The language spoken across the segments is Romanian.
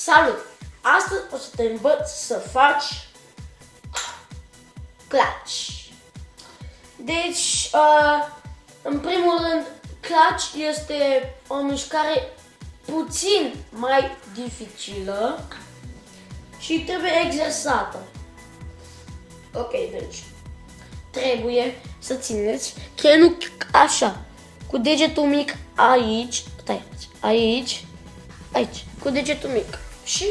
Salut! Astăzi o să te învăț să faci clutch. Deci, în primul rând, clutch este o mișcare puțin mai dificilă și trebuie exersată. Ok, deci trebuie să țineți crenul așa, cu degetul mic aici, aici, cu degetul mic și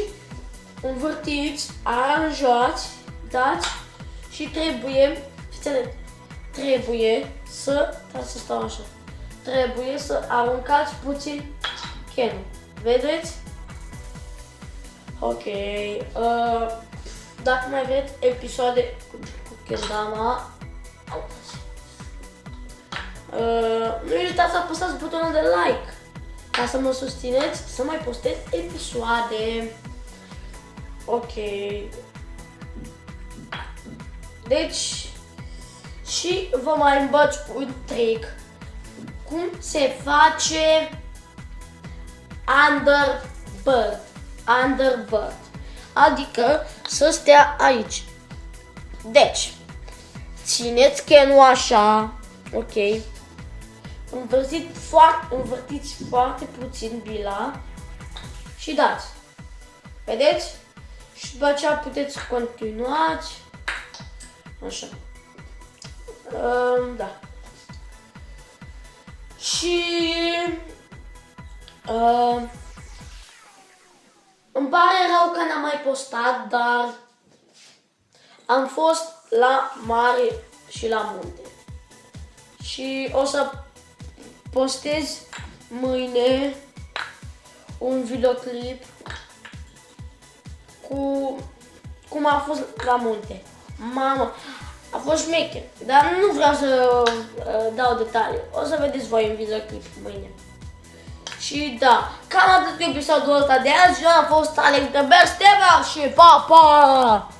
învârtiți, aranjați, dați și trebuie să stau așa, trebuie să aruncați puțin crenul, vedeți? Ok, dacă mai vreți episoade cu kendama, nu uitați să apăsați butonul de like ca să mă susțineți să mai postez episoade. Ok. Da. Și vă mai învăț un trick. Cum se face underbird. Adică să stea aici. Deci, țineți chenul așa, ok. Învârtiți foarte puțin bila și dați. Vedeți? Și după aceea puteți continuați. Așa. Da. Și îmi pare rău că n-am mai postat, dar am fost la mare și la munte. Și o să postez mâine un videoclip cu cum a fost la munte. Mamă, a fost șmecher, dar nu vreau să dau detalii. O să vedeți voi în videoclip mâine. Și da, cam atât cu episodul ăsta de azi. Eu am fost Alex de Best Ever și pa, pa!